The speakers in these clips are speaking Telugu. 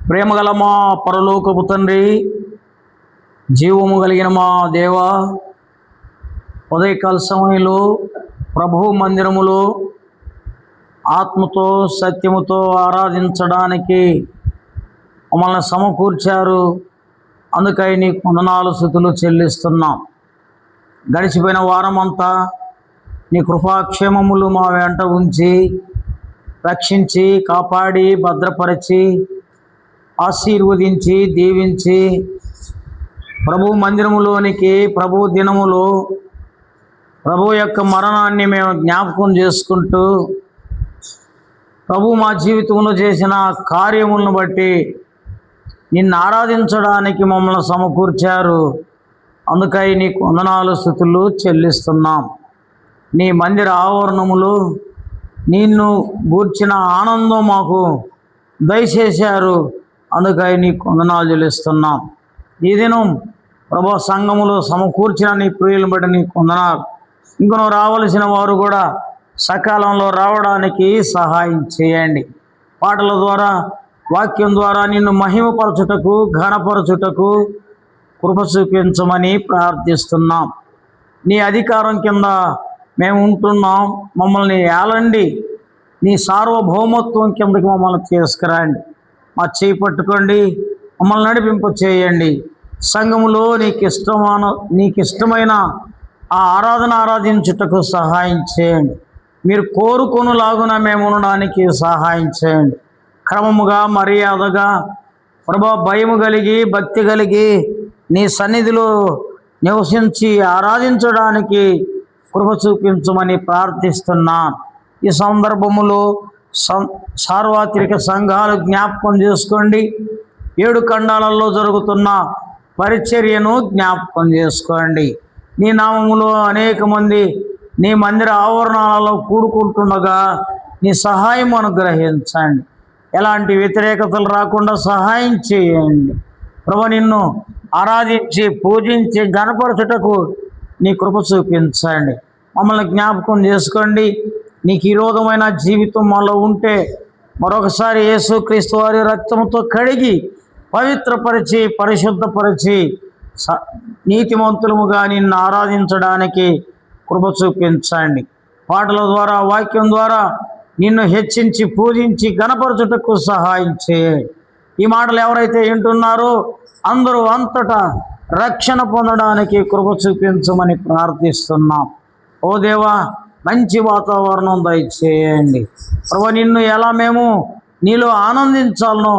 ప్రేమగల మా పరలోకపు తండ్రి, జీవము కలిగిన మా దేవ, ఉదయకాల సమయంలో ప్రభువు మందిరములో ఆత్మతో సత్యముతో ఆరాధించడానికి మమ్మల్ని సమకూర్చారు. అందుకై నీకు వందనాలు స్తుతులు చెల్లిస్తున్నాం. గడిచిపోయిన వారమంతా నీ కృపాక్షేమములు మా వెంట ఉంచి రక్షించి కాపాడి భద్రపరిచి ఆశీర్వదించి దీవించి ప్రభు మందిరములోనికి ప్రభు దినములో ప్రభు యొక్క మరణాన్ని మేము జ్ఞాపకం చేసుకుంటూ ప్రభు మా జీవితంలో చేసిన కార్యములను బట్టి నిన్ను ఆరాధించడానికి మమ్మల్ని సమకూర్చారు. అందుకై నీకు వందనాలు స్తుతులు చెల్లిస్తున్నాం. నీ మందిర ఆవరణములో నిన్ను గూర్చిన ఆనందం మాకు దయచేశారు. అందుకై నీకు వందనాలు చెల్లిస్తున్నాం. ఈ దినం ప్రభు సంఘములో సమకూర్చిన నీ ప్రియులను బట్టి నీకు వందనాలు. ఇంకను రావలసిన వారు కూడా సకాలంలో రావడానికి సహాయం చేయండి. పాటల ద్వారా వాక్యం ద్వారా నిన్ను మహిమపరచుటకు ఘనపరచుటకు కృప చూపించమని ప్రార్థిస్తున్నాం. నీ అధికారం కింద మేము ఉంటున్నాం. మమ్మల్ని ఏలండి, నీ సార్వభౌమత్వం కిందకి మమ్మల్ని తీసుకురండి. మా చేయి పట్టుకోండి, మమ్మల్ని నడిపింప చేయండి. సంఘములో నీకు ఇష్టమైన ఆ ఆరాధన ఆరాధించుటకు సహాయం చేయండి. మీరు కోరుకొనులాగున మేము ఉండడానికి సహాయం చేయండి. క్రమముగా మర్యాదగా ప్రభు భయము కలిగి భక్తి కలిగి నీ సన్నిధిలో నివసించి ఆరాధించడానికి కృప చూపించమని ప్రార్థిస్తున్నాను. ఈ సందర్భములో సార్వత్రిక సంఘాలు జ్ఞాపకం చేసుకోండి. 7 ఖండాలలో జరుగుతున్న పరిచర్యను జ్ఞాపకం చేసుకోండి. నీ నామములో అనేక మంది నీ మందిర ఆవరణాలలో కూడుకుంటుండగా నీ సహాయం అనుగ్రహించండి. ఎలాంటి వ్యతిరేకతలు రాకుండా సహాయం చేయండి. ప్రభు నిన్ను ఆరాధించి పూజించి గణపరచుటకు నీ కృప చూపించండి. మమ్మల్ని జ్ఞాపకం చేసుకోండి. నీకు విరోధమైన జీవితం మాలో ఉంటే మరొకసారి యేసుక్రీస్తు వారి రక్తంతో కడిగి పవిత్రపరిచి పరిశుద్ధపరిచి నీతిమంతులముగా నిన్ను ఆరాధించడానికి కృప చూపించండి. పాటల ద్వారా వాక్యం ద్వారా నిన్ను హెచ్చించి పూజించి గణపరచుటకు సహాయం చేయండి. ఈ మాటలు ఎవరైతే వింటున్నారో అందరూ అంతటా రక్షణ పొందడానికి కృప చూపించమని ప్రార్థిస్తున్నాం. ఓ దేవా, మంచి వాతావరణం దయచేయండి. ప్రభు నిన్ను ఎలా మేము నీలో ఆనందించాలనో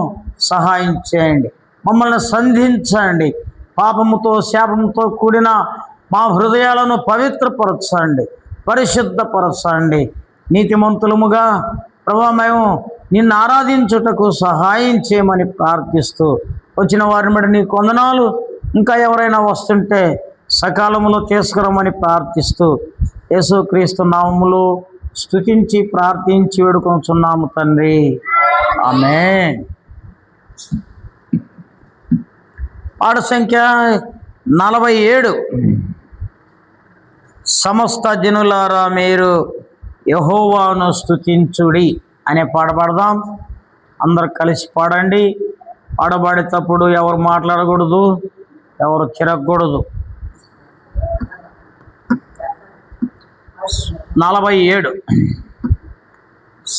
సహాయం చేయండి. మమ్మల్ని సంధించండి. పాపముతో శాపముతో కూడిన మా హృదయాలను పవిత్రపరచండి, పరిశుద్ధపరచండి. నీతిమంతులముగా ప్రభు మేము నిన్ను ఆరాధించుటకు సహాయం చేయమని ప్రార్థిస్తూ వచ్చిన వారిని బట్టి నీకు వందనాలు. ఇంకా ఎవరైనా వస్తుంటే సకాలంలో తీసుకురమని ప్రార్థిస్తూ యేసుక్రీస్తు నామములో స్తుతించి ప్రార్థించి వేడుకొనుచున్నాము తండ్రి. ఆమేన్. పాట సంఖ్య 47. సమస్త జనులారా మీరు యెహోవాను స్తుతించుడి అనే పాట పాడదాం. అందరు కలిసి పాడండి. పాడబడేటప్పుడు ఎవరు మాట్లాడకూడదు, ఎవరు తిరగకూడదు. 47.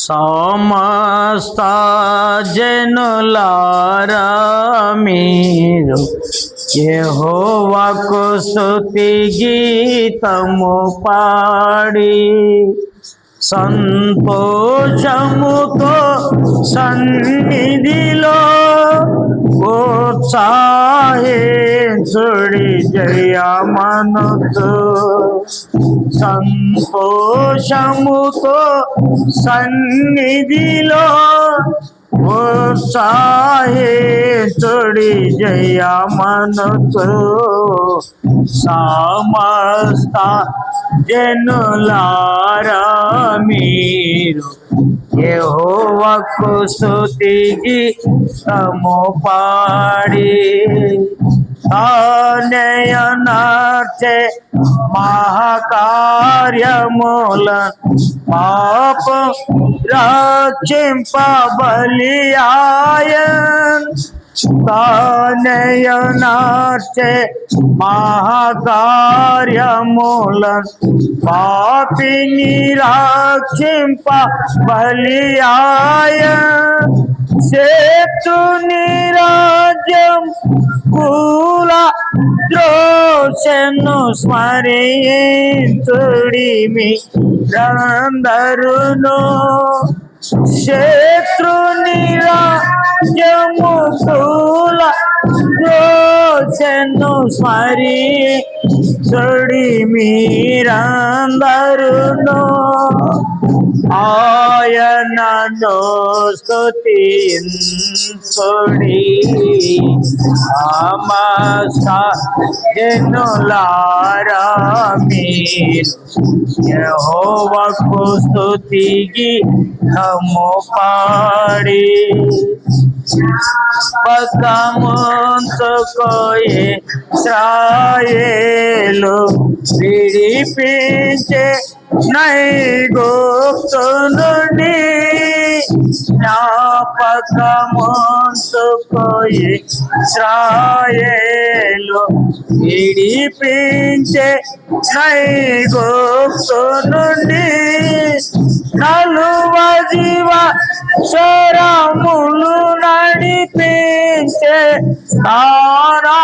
సమస్త జనులారా మీరు యెహోవాకు స్తుతి గీతము పాడి సంతోషముతో సన్నిధిలో ఉత్సాహించుడి జయమనుతు. సంతోషముతో సన్నిధిలో ఉత్సాహించుడి జయమనుతు. సమస్త జనులారా మీరు యెహోవాకు స్తుతి గీతము పాడి తానేయనార్చే మహాకార్యములను పాపం రక్షింప బలియాయన్ తానయనార్చే మహాకార్యముల పాపిని రక్షింప బలియాయ శత్రుని రాజ్యం కూల ద్రోషను స్మరించుడిమి రందరును శత్రుని రాజ్యము కూల ద్రోషను స్మరించుడిమి రందరును ఆయనను స్తుతించుడి సమస్త జనులారా మీరు యెహోవాకు స్తుతికి పాడి పక్కముంచుకోయే ఇశ్రాయేలు విడిపించే నైగుప్తు నుండి జ్ఞాపకముంచుకోయే ఇశ్రాయేలు విడిపించే నైగుప్తు నుండి నలువ జీవ స్వరములు నడిపించే స్థానాలకు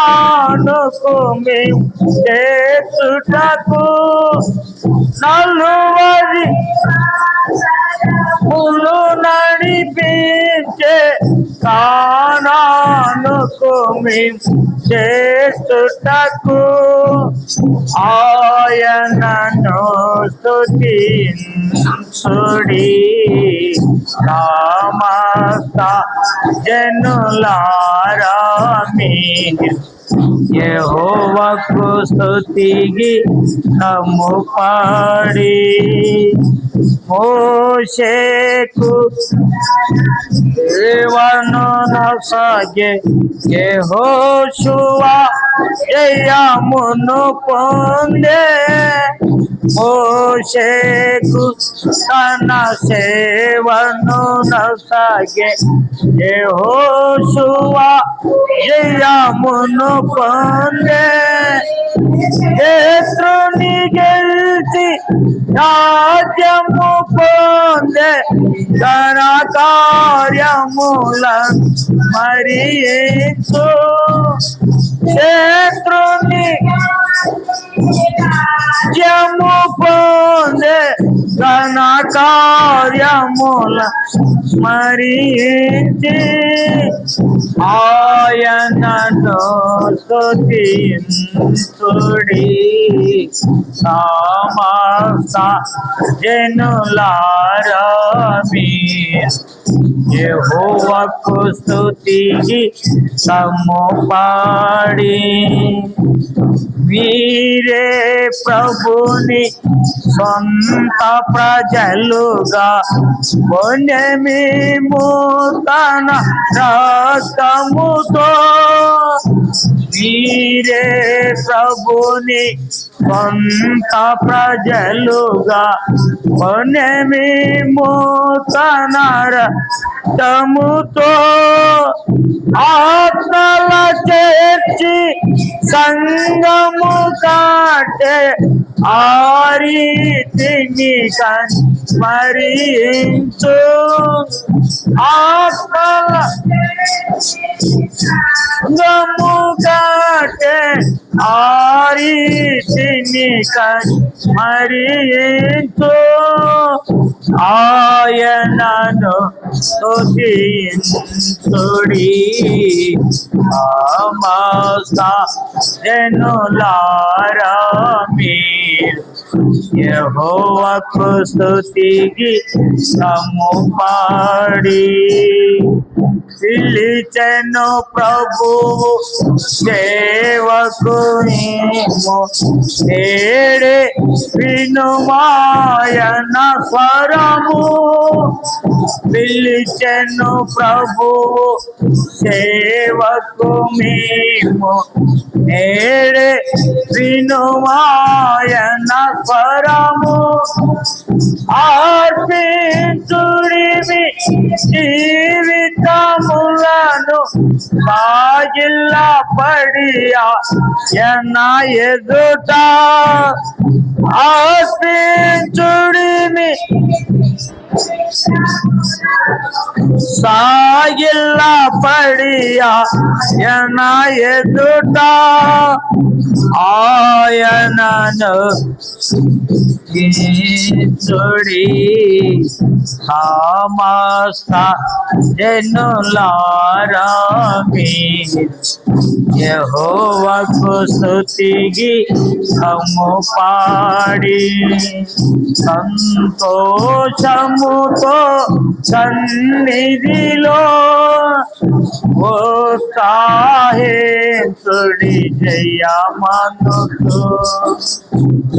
మేము చేర్చుటకు నలువది ములు నడిపించే స్థానాలకు మేము చేర్చుటకు ఆయనను స్తుతించుడి సమస్త జనులారా మీరు యెహోవాకు స్తుతికి పాడి మోషేకు దేవను నొసగే యెహోషువ జయమును పొందే మోషేకు తన సేవను నొసగే యెహోషువ జయమును పొందే శత్రుని గెలిచి రాజ్యము పొందే ఘన కార్యముల మరించు శత్రుని రాజ్యము పొందే ఘన కార్యముల మరించి ఆయనను స్తుతించుడి సమస్త జనులారా మీరు యెహోవాకు స్తుతికి పాడి వీరే ప్రభుని సొంత ప్రజలుగా మేము తన రక్తముతో వీరే ప్రభుని సొంత ప్రజలుగా మేము తన రక్తముతో ఆత్మల చేర్చి సంగము కాటే ఆరీతిని స్మరించు ఆత్మల సంగము కాటే ఆరీతిని స్మరించు ఆయనను స్తుతించుడి సమస్త జనులారా మీరు యెహోవాకు స్తుతికి పాడి పిలిచెను ప్రభువు సేవకు నేడే వినుమాయన స్వరము పిలిచెను ప్రభువు సేవకు మేము నేడే వినుమాయన స్వరము అర్పించుడిమి జీవితములను సాగిల్లా పడియా ఎన్న ఎదుట అర్పించుడిని సాగిల్లా పడియా ఎన్న ఎదుట ఆయనను కీర్తుడి సమస్త జనులారా మీరు యెహోవాకు స్తుతికి పాడి సంతోషముతో సన్నిధిలో ఉత్సాహించుడి జయమనుతు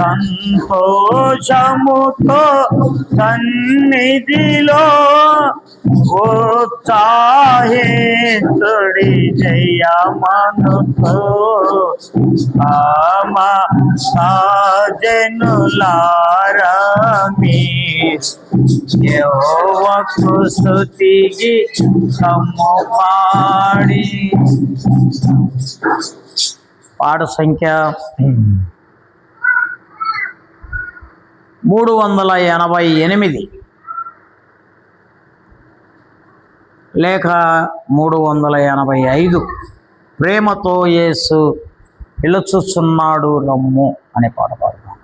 సంతోషముతో సన్నిధిలో ఉత్సాహించుడి జయమనుతు జనులారా మీరు యెహోవాకు స్తుతికి పాడి. పాట సంఖ్య 388 లేక 385. ప్రేమతో యేసు పిలుచుచున్నాడు రమ్ము అనే పాట పాడతాం.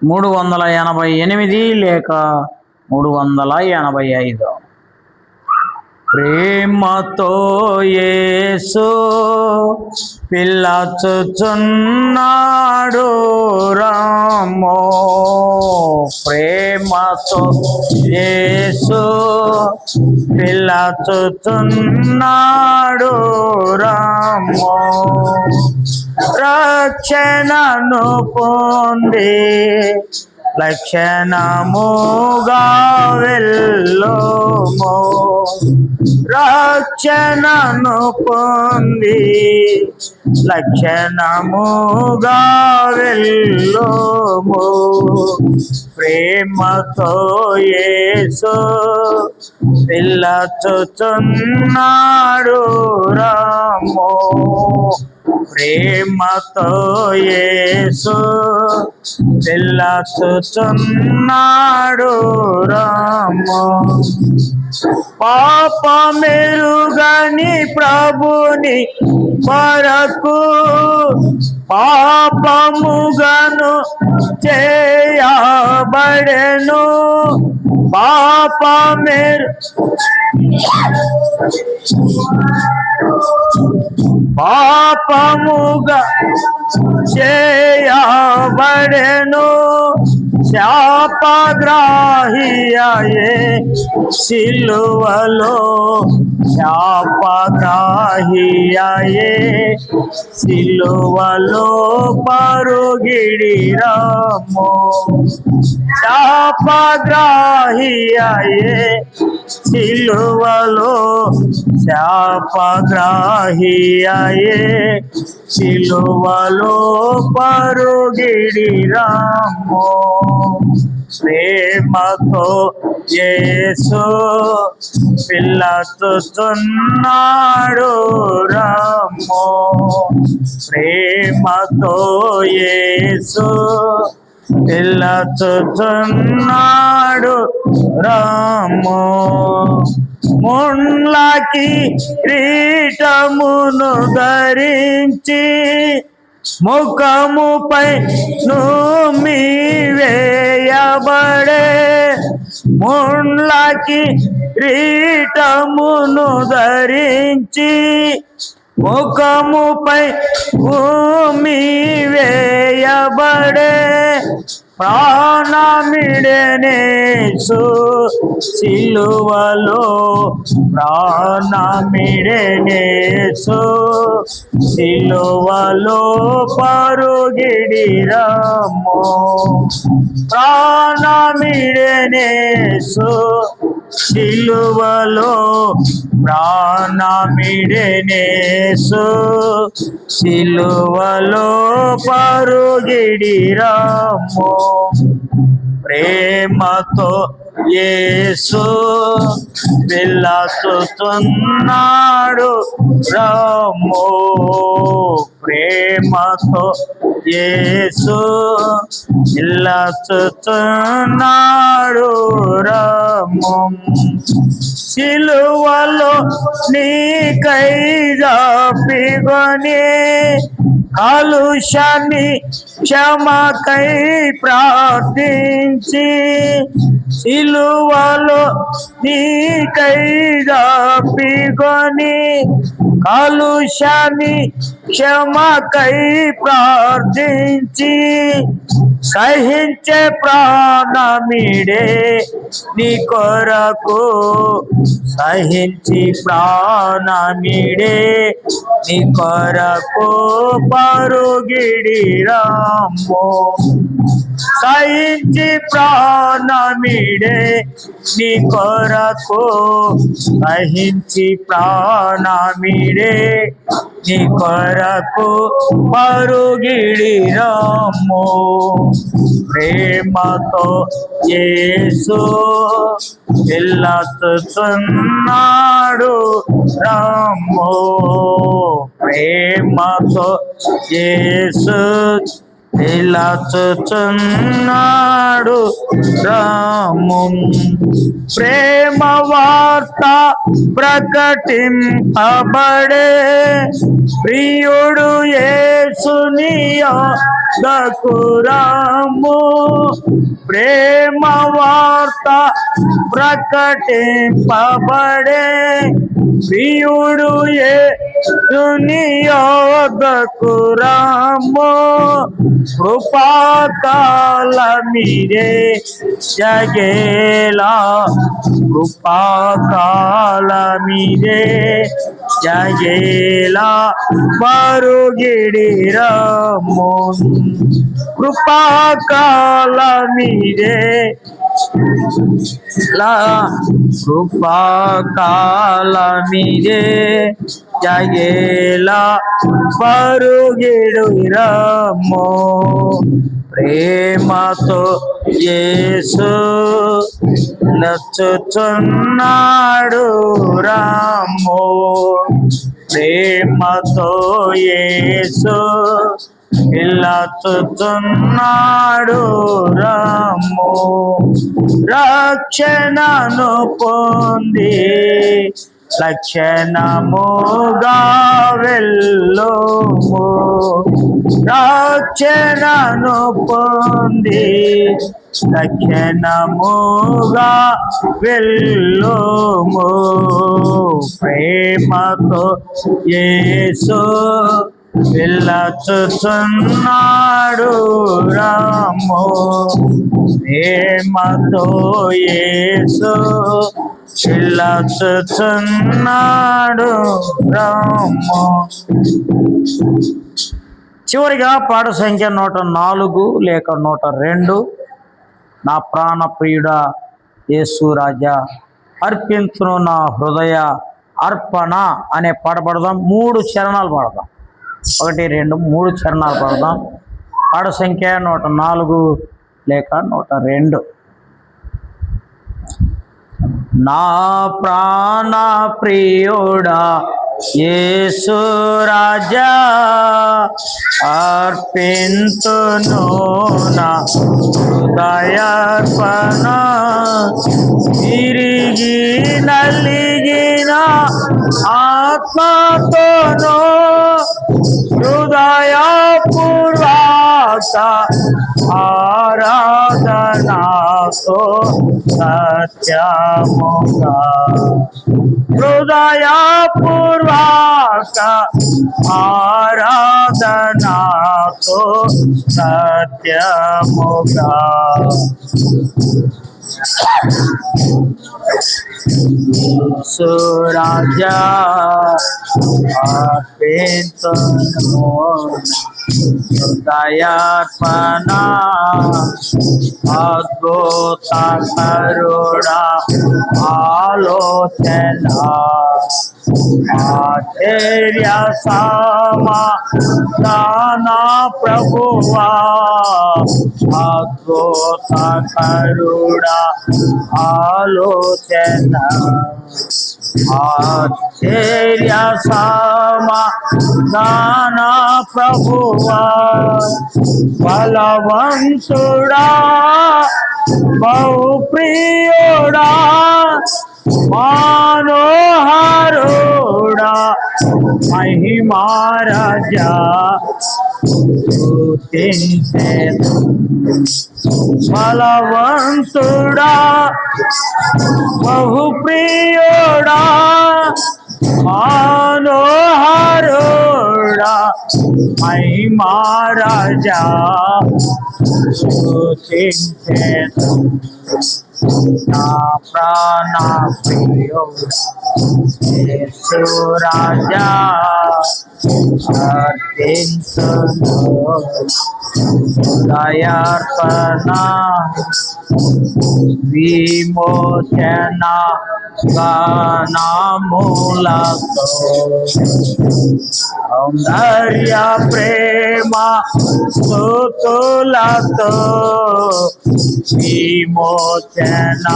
388 లేక 385. ప్రేమతో యేసు పిలుచుచున్నాడు రమ్ము. ప్రేమతో యేసు పిలుచుచున్నాడు రమ్ము. రక్షణను పొంది లక్షణముగా వెళ్ళుము. రక్షణను పొంది లక్షణముగా వెళ్ళుము. ప్రేమతో యేసు పిలుచుచున్నాడు రమ్ము. ప్రేమతో యేసు పిలుచుచున్నాడు రమ్ము. పాపమెరుగని ప్రభుని కొరకు పాపముగను చేయబడెను. పాపముగా చేయబడెను. శాపగ్రాహియే సిలువలో శాపగ్రాహియే సిలువలో పరుగిడి రమ్ము. శాపగ్రాహియే సిలువలో శాపగ్రాహియే సిలువలో పరుగిడి రమ్ము. ప్రేమతో యేసు పిలుచుచున్నాడు రమ్ము. ప్రేమతో యేసు పిలుచుచున్నాడు రమ్ము. ముండ్లకి కిరీటమును ధరించి ముఖముపై నూమి వేయబడే. ముండ్లకి కిరీటమును ధరించి ముఖముపై భూమి వేయబడే. ప్రాణమిడెనేసు సిలువలో ప్రాణమిడెనేసు సిలువలో పరుగిడి రమ్ము. ప్రాణమిడెనేసు సిలువలో ప్రాణమిడెనేసు సిలువలో పరుగిడి రమ్ము. ప్రేమతో యేసు పిలుస్తున్నాడు రమ్ము. ప్రేమతో యేసు పిలుస్తున్నాడు రమ్ము. సిలువలో నీకై జాపిగొని కాలుష్యాన్ని క్షమకై ప్రార్థించి, సిలువలో నీకై జాపిగొని కాలుష్యాన్ని క్షమకై ప్రార్థించి, సహించే ప్రాణమిడే నీ కొరకు, సహించి ప్రాణమిడే నీ కొరకు పరుగిడి రమ్ము. సహించి ప్రాణమిడే నీ కొరకు, సహించి ప్రాణమిడే నీ కొరకు పరుగిడి రమ్ము. ప్రేమతో యేసు పిలుస్తున్నాడు రమ్ము. ప్రేమతో యేసు పిలుస్తున్నాడు రమ్ము. ప్రేమ వార్త ప్రకటింపబడే ప్రియుడు యేసుని యొద్దకు రమ్ము. ప్రేమ వార్త ప్రకటింపబడే ప్రియుడు యేసుని యొద్దకు రమ్ము. కృపాకాలమిదే జగేలా, కృపాకాలమిదే జగేలా పరుగిడి రమ్ము. కృపాకాలమిదే కృపాకాలమిదే జగేలా పరుగిడు రమ్ము. ప్రేమతో యేసు నచ్చుచున్నాడు రమ్ము. ప్రేమతో యేసు పిలుస్తున్నాడు రమ్ము. రక్షణను పొంది లక్షణముగా వెళ్ళుము. రక్షణను పొంది లక్షణముగా వెళ్ళుము. ప్రేమతో యేసు పిలుస్తున్నాడు రమ్ము. ప్రేమతో యేసు పిలుస్తున్నాడు రమ్ము. చివరిగా పాట సంఖ్య 104 లేక 102. నా ప్రాణ ప్రియుడా యేసు రాజా అర్పించును నా హృదయ అర్పణ అనే పాట పాడదాం. 3 చరణాలు పాడదాం. 1, 2, 3 చరణాలు పాడదాం. పాట సంఖ్య 104 లేక 102. నా ప్రాణ ప్రియుడా యేసు రాజా అర్పించును నా హృదయార్పణ. తిరిగి నలిగిన ఆత్మతోను హృదయపూర్వక ఆరాధనతో సత్యముగా, హృదయపూర్వక ఆరాధనతో సత్యముగా. యేసు రాజా అర్పించును హృదయార్పణ. అద్భుత కరుణ ఆలోచన ఆశ్చర్య సమాధాన ప్రభువా, అద్భుతకరుడా ఆలోచన, ఆశ్చర్య సమాధాన ప్రభువా, బలవంతుడా బహుప్రియుడా మనోహరుడా మహిమారాజా స్తుతించెదను. బలవంతుడా బహుప్రియుడా మనోహరుడా మహిమారాజా స్తుతించెదను. నా ప్రాణ ప్రియుడా యేసు రాజా అర్పించును దయార్పణ విమోచన గానములతో, సౌందర్య ప్రేమ స్తుతులతో విమోచన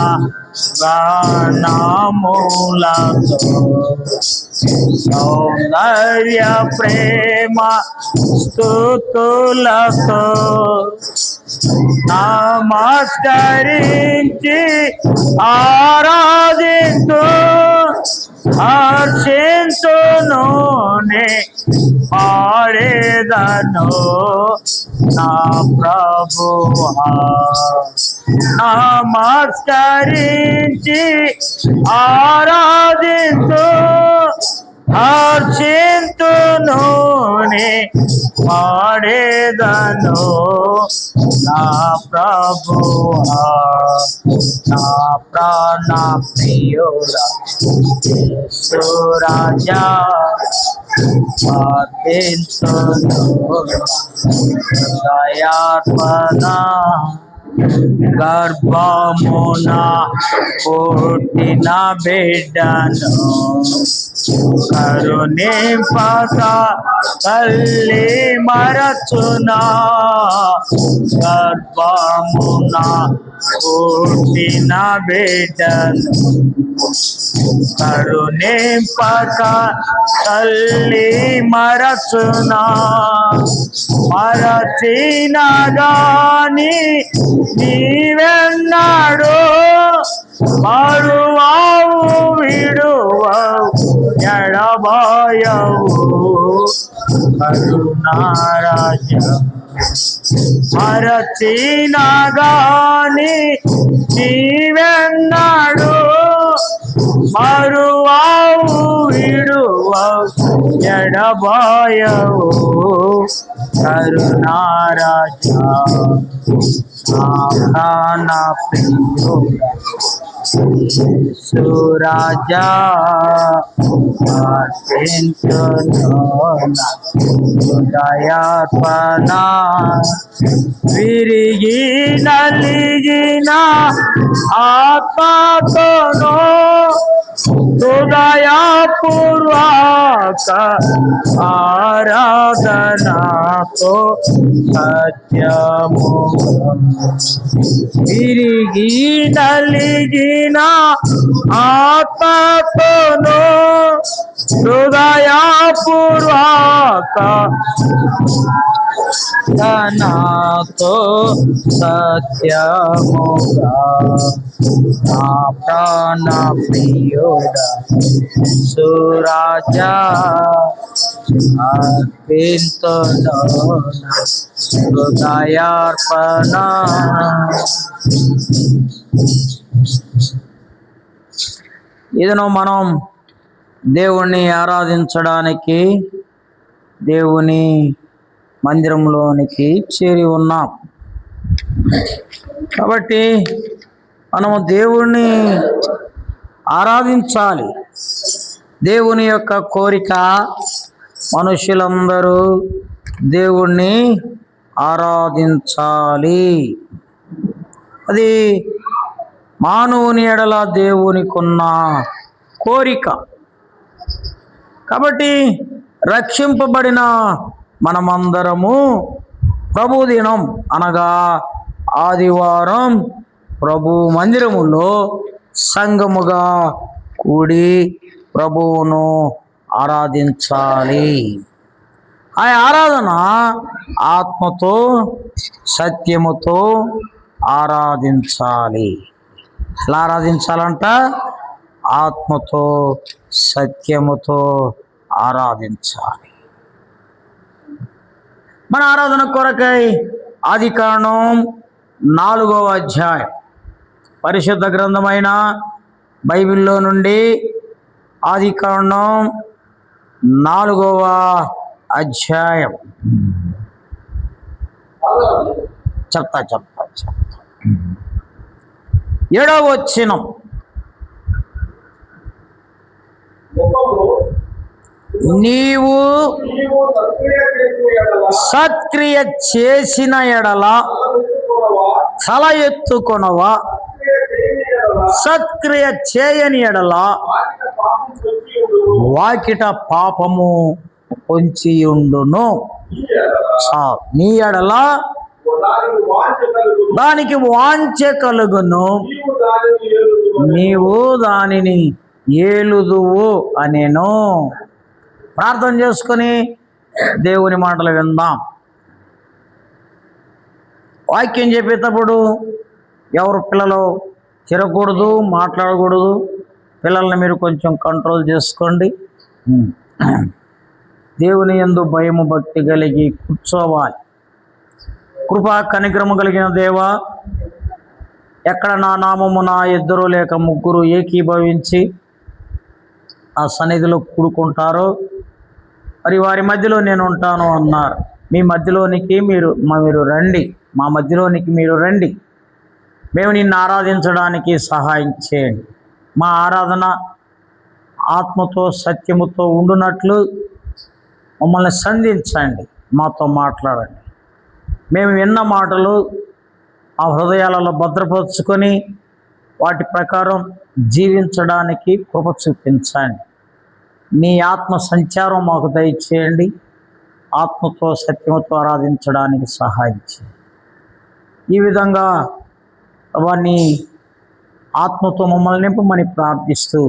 గానములతో, సౌందర్య ప్రేమ స్తుతులతో నమస్కరించి ఆరాధింతు హర్షింతును నే పాడేదను నా ప్రభువా. నమస్కరించి ఆరాధింతు హర్షింతును నే పాడేదను నా ప్రభువా. నా ప్రాణ ప్రియుడా యేసు రాజా అర్పించును దయార్పణ, గర్భమున పుట్టిన బిడ్డను కరుణింపక తల్లి మరచునా, గర్భమున పుట్టిన బిడ్డను కరుణింపక తల్లి మరచునా, మరచిన గాని నీవెన్నాడు మరువావు విడువవు ఎడబాయవు కరుణారాజా. మరచిన గాని నీవెన్నాడు మరువావు విడువవు ఎడబాయవు కరుణారాజా. నా ప్రాణ ప్రియుడా యేసు రాజా అర్పించును దయార్పణ, విరిగి నలిగిన ఆత్మతోను హృదయపూర్వక ఆరాధనతో సత్యము, విరిగి నలిగిన ఆత్మతోను హృదయపూర్వక నాతో సత్యముగా. నా ప్రాణ ప్రియుడా యేసు రాజా అర్పించును హృదయార్పణ. ఇదను మనం దేవుణ్ణి ఆరాధించడానికి దేవుని మందిరంలోనికి చేరి ఉన్నాం. కాబట్టి మనము దేవుణ్ణి ఆరాధించాలి. దేవుని యొక్క కోరిక మనుషులందరూ దేవుణ్ణి ఆరాధించాలి. అది మానవుని ఎడల దేవునికున్న కోరిక. కాబట్టి రక్షింపబడిన మనమందరము ప్రభుదినం అనగా ఆదివారం ప్రభు మందిరములో సంఘముగా కూడి ప్రభువును ఆరాధించాలి. ఆ ఆరాధన ఆత్మతో సత్యముతో ఆరాధించాలి. ఎలా ఆరాధించాలంట? ఆత్మతో సత్యముతో ఆరాధించాలి. మన ఆరాధన కొరకై ఆదికాండం 4వ అధ్యాయం పరిశుద్ధ గ్రంథమైన బైబిల్లో నుండి ఆదికాండం 4వ అధ్యాయం చెప్తా 7వ వచనం. నీవు సత్క్రియ చేసిన ఎడల తల ఎత్తుకొనవా, సత్క్రియ చేయని ఎడల వాకిట పాపము పొంచియుండును. నీ ఎడల దానికి వాంఛ కలుగును, నీవు దానిని ఏలుదువు అనేను. ప్రార్థన చేసుకొని దేవుని మాటలు విందాం. వాక్యం చెప్పేటప్పుడు ఎవరు పిల్లలు తిరగకూడదు, మాట్లాడకూడదు. పిల్లల్ని మీరు కొంచెం కంట్రోల్ చేసుకోండి. దేవుని యందు భయము భక్తి కలిగి కూర్చోవాలి. కృపా కనికరము కలిగిన దేవా, ఎక్కడ నా నామము నా 2 లేక 3 ఏకీభవించి ఆ సన్నిధిలో కూడుకుంటారో మరి వారి మధ్యలో నేను ఉంటాను అన్నారు. మీ మధ్యలోనికి మీరు రండి, మా మధ్యలోనికి మీరు రండి. మేము నిన్ను ఆరాధించడానికి సహాయం చేయండి. మా ఆరాధన ఆత్మతో సత్యముతో ఉండునట్లు మమ్మల్ని సంధించండి, మాతో మాట్లాడండి. మేము విన్న మాటలు ఆ హృదయాలలో భద్రపరుచుకొని వాటి ప్రకారం జీవించడానికి కృప చూపించండి. నీ ఆత్మ సంచారం మాకు దయచేయండి. ఆత్మతో సత్యముతో ఆరాధించడానికి సహాయం చేయండి. ఈ విధంగా వారిని ఆత్మతో మమ్మల్ని నింపమని ప్రార్థిస్తూ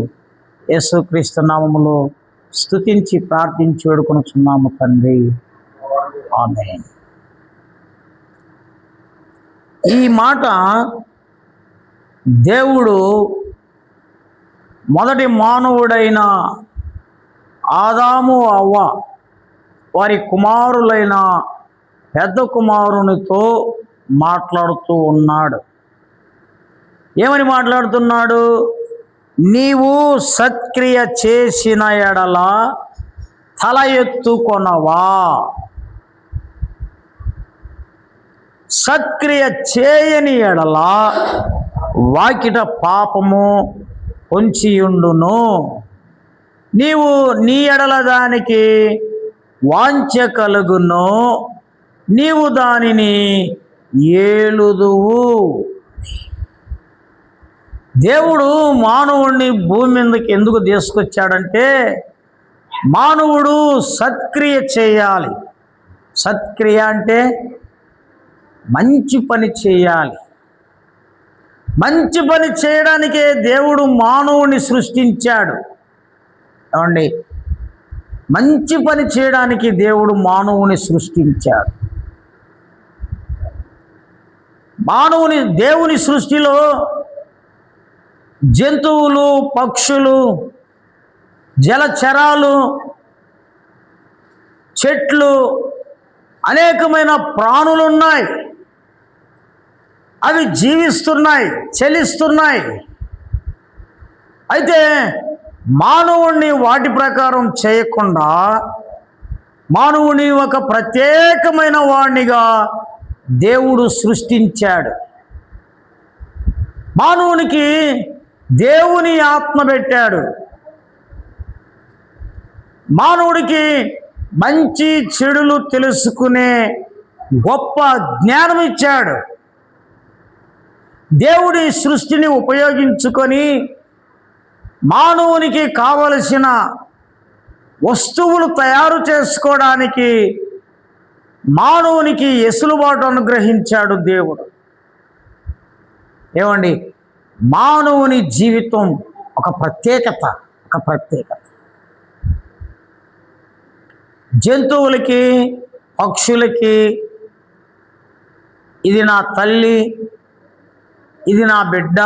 యేసుక్రీస్తు నామములో స్తుతించి ప్రార్థించి వేడుకొనుచున్నాము తండ్రి, ఆమేన్. ఈ మాట దేవుడు మొదటి మానవుడైన ఆదాము అవ్వ వారి కుమారులైన పెద్ద కుమారునితో మాట్లాడుతూ ఉన్నాడు. ఏమని మాట్లాడుతున్నాడు? నీవు సత్క్రియ చేసిన ఎడల తల ఎత్తుకొనవా, సత్క్రియ చేయని ఎడల వాకిట పాపము పొంచియుండును. నీవు నీ ఎడల దానికి వాంఛ కలుగును, నీవు దానిని ఏలుదువు. దేవుడు మానవుడిని భూమి మీదకి ఎందుకు తీసుకొచ్చాడంటే మానవుడు సత్క్రియ చేయాలి. సత్క్రియ అంటే మంచి పని చేయాలి. మంచి పని చేయడానికే దేవుడు మానవుని సృష్టించాడు. ఏమండి, మంచి పని చేయడానికి దేవుడు మానవుని సృష్టించాడు. దేవుని సృష్టిలో జంతువులు, పక్షులు, జలచరాలు, చెట్లు, అనేకమైన ప్రాణులు ఉన్నాయి. అవి జీవిస్తున్నాయి, చలిస్తున్నాయి. అయితే మానవుణ్ణి వాటి ప్రకారం చేయకుండా మానవుని ఒక ప్రత్యేకమైన వాణ్ణిగా దేవుడు సృష్టించాడు. మానవునికి దేవుని ఆత్మ పెట్టాడు. మానవుడికి మంచి చెడులు తెలుసుకునే గొప్ప జ్ఞానం ఇచ్చాడు. దేవుడి సృష్టిని ఉపయోగించుకొని మానవునికి కావలసిన వస్తువులు తయారు చేసుకోవడానికి మానవునికి వెసులుబాటు అనుగ్రహించాడు దేవుడు. ఏమండి, మానవుని జీవితం ఒక ప్రత్యేకత. జంతువులకి, పక్షులకి ఇది నా తల్లి, ఇది నా బిడ్డ,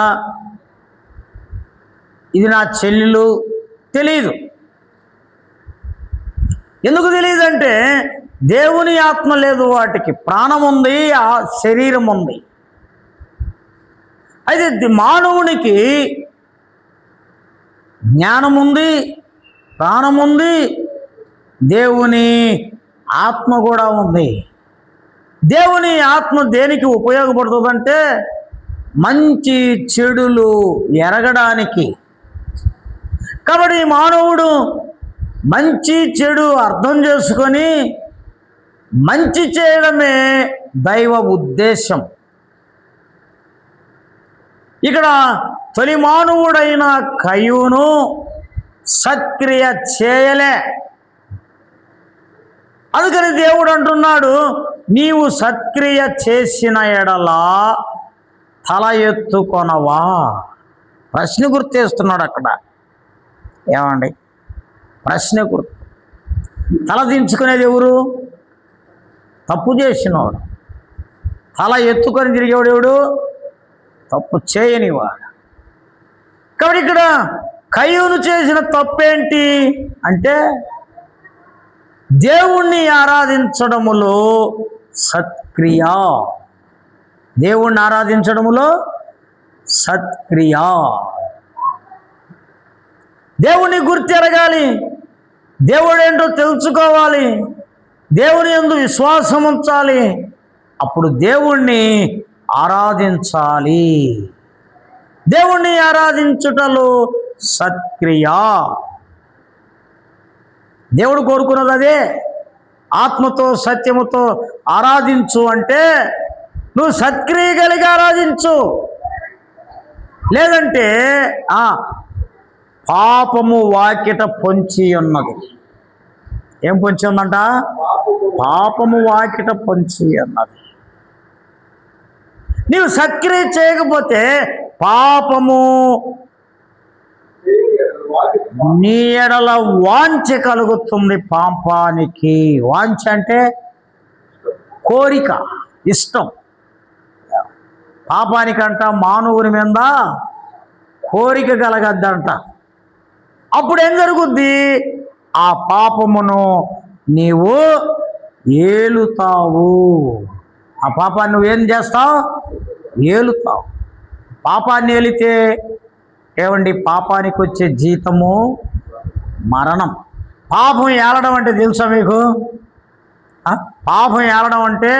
ఇది నా చెల్లెలు తెలియదు. ఎందుకు తెలియదంటే దేవుని ఆత్మ లేదు, వాటికి ప్రాణం ఉంది, ఆ శరీరం ఉంది. అయితే మానవునికి జ్ఞానం ఉంది, ప్రాణం ఉంది, దేవుని ఆత్మ కూడా ఉంది. దేవుని ఆత్మ దేనికి ఉపయోగపడుతుందంటే మంచి చెడులు ఎరగడానికి. కాబట్టి మానవుడు మంచి చెడు అర్థం చేసుకొని మంచి చేయడమే దైవ ఉద్దేశం. ఇక్కడ తొలి మానవుడైన కయ్యూను సత్క్రియ చేయలే. అందుకని దేవుడు అంటున్నాడు, నీవు సత్క్రియ చేసిన ఎడలా తల ఎత్తుకొనవా. ప్రశ్న గుర్తేస్తున్నాడు అక్కడ. ఏమండి, ప్రశ్న గుర్తు. తల దించుకునేది ఎవరు? తప్పు చేసినవాడు. తల ఎత్తుకొని తిరిగేవాడు ఎవడు? తప్పు చేయనివాడు. కాబట్టి ఇక్కడ కయ్యూను చేసిన తప్పేంటి అంటే దేవుణ్ణి ఆరాధించడములో సత్క్రియ. దేవుణ్ణి ఆరాధించడములో సత్క్రియ. దేవుని గుర్తెరగాలి, దేవుడు ఏంటో తెలుసుకోవాలి, దేవుని యందు విశ్వాసం ఉంచాలి, అప్పుడు దేవుణ్ణి ఆరాధించాలి. దేవుణ్ణి ఆరాధించుటలో సత్క్రియ. దేవుడు కోరుకున్నది అదే. ఆత్మతో సత్యముతో ఆరాధించు అంటే నువ్వు సత్క్రియ కలిగి ఆరాధించు. లేదంటే పాపము వాకిట పొంచి ఉన్నది. ఏం పొంచి ఉందంట? పాపము వాకిట పొంచి ఉన్నది. నీవు సత్క్రియ చేయకపోతే పాపము నీ ఎడల వాంఛ కలుగుతుంది. పాపానికి వాంఛ అంటే కోరిక, ఇష్టం. పాపానికంట మానవుని మీద కోరిక కలగద్దంట. అప్పుడు ఏం జరుగుద్ది? ఆ పాపమును నీవు ఏలుతావు. ఆ పాపాన్ని నువ్వేం చేస్తావు? ఏలుతావు. పాపాన్ని ఏలితే ఏమండి, పాపానికి వచ్చే జీతము మరణం. పాపం ఏలడం అంటే తెలుసా మీకు? పాపం ఏలడం అంటే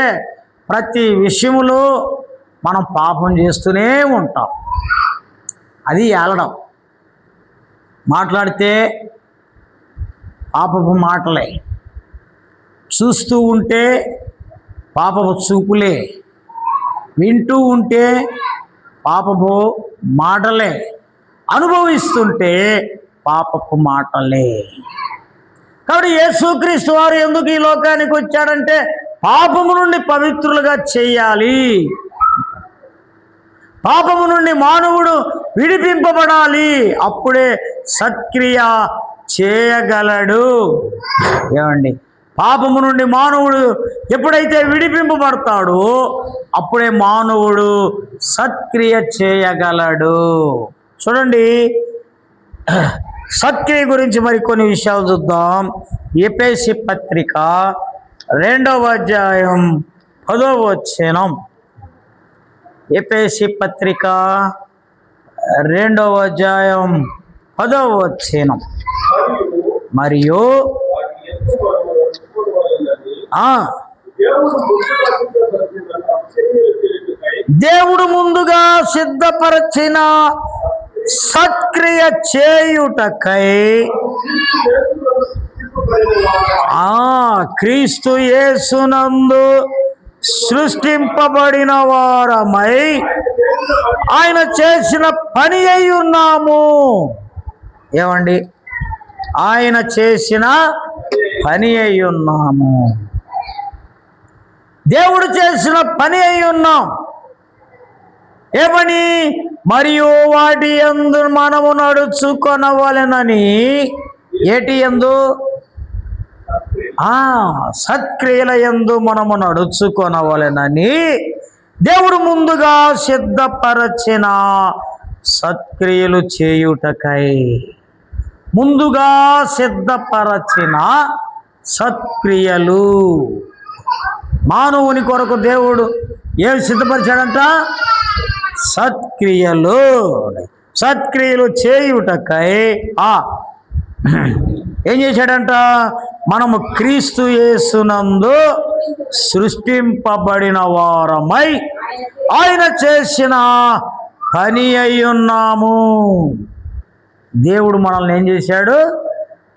ప్రతి విషయములో మనం పాపం చేస్తూనే ఉంటాం. అది ఏలడం. మాట్లాడితే పాపపు మాటలే, చూస్తూ ఉంటే పాపపు చూపులే, వింటూ ఉంటే పాపపు మాటలే, అనుభవిస్తుంటే పాపపు మాటలే. కాబట్టి యేసుక్రీస్తు వారు ఎందుకు ఈ లోకానికి వచ్చాడంటే పాపము నుండి పవిత్రులుగా చేయాలి. పాపము నుండి మానవుడు విడిపింపబడాలి. అప్పుడే సత్క్రియ చేయగలడు. ఏమండి, పాపము నుండి మానవుడు ఎప్పుడైతే విడిపింపబడతాడో అప్పుడే మానవుడు సత్క్రియ చేయగలడు. చూడండి, సత్క్రియ గురించి మరికొన్ని విషయాలు చూద్దాం. ఎఫెసీ పత్రిక 2వ అధ్యాయం 10వ వచనం. ఎఫెసీ పత్రిక 2వ అధ్యాయం 10వ వచనం. మరియు దేవుడు ముందుగా సిద్ధపరచిన సత్క్రియ చేయుటకై క్రీస్తు యేసునందు సృష్టింపబడిన వారమై ఆయన చేసిన పని అయి ఉన్నాము. ఏమండి, ఆయన చేసిన పని అయి ఉన్నాము. దేవుడు చేసిన పని అయి ఉన్నాం. ఏ పని? మరియు వాటి యందు మనము నడుచుకొనవలెనని. ఏటి యందు? సత్క్రియల యందు మనము నడుచుకొనవలెనని దేవుడు ముందుగా సిద్ధపరచిన సత్క్రియలు చేయుటకై. ముందుగా సిద్ధపరచిన సత్క్రియలు. మానవుని కొరకు దేవుడు ఏం సిద్ధపరిచాడంట? సత్క్రియలు. సత్క్రియలు చేయుటకై ఏం చేశాడంట? మనము క్రీస్తు యేసునందు సృష్టింపబడిన వారమై ఆయన చేసిన పని అయి ఉన్నాము. దేవుడు మనల్ని ఏం చేశాడు?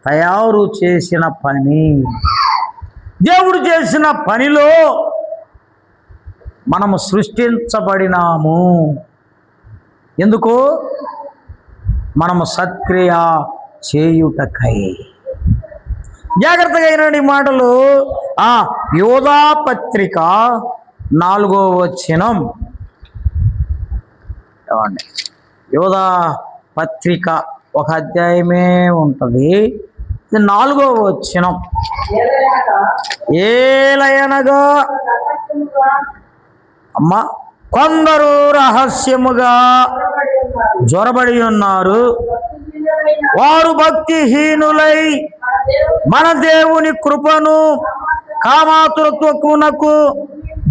తయారు చేసిన పని. దేవుడు చేసిన పనిలో మనము సృష్టించబడినాము. ఎందుకు? మనము సత్క్రియ చేయుటకై. జాగ్రత్తగా అయిన మాటలు. యోధా పత్రిక 4వ వచనం. ఏమండి? యోధా పత్రిక ఒక అధ్యాయమే ఉంటుంది. ఇది 4వ వచనం. ఏలయనగా అమ్మా, కొందరు రహస్యముగా జొరబడి ఉన్నారు. వారు భక్తిహీనులై మన దేవుని కృపను కామాతురత్వమునకు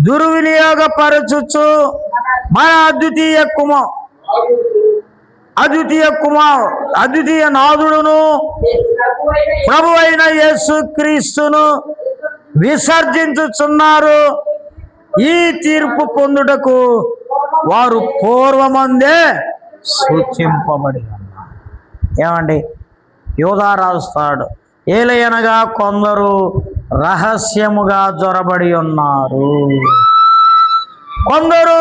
దుర్వినియోగపరచుచు మన అద్వితీయ నాథుడును ప్రభువైన యేసుక్రీస్తును విసర్జించుచున్నారు. ఈ తీర్పు పొందుటకు వారు పూర్వమందే సూచింపబడి ఉన్నారు. ఏమండి? యోధా రాస్తాడు, ఏలయనగా కొందరు రహస్యముగా జొరబడి ఉన్నారు. కొందరు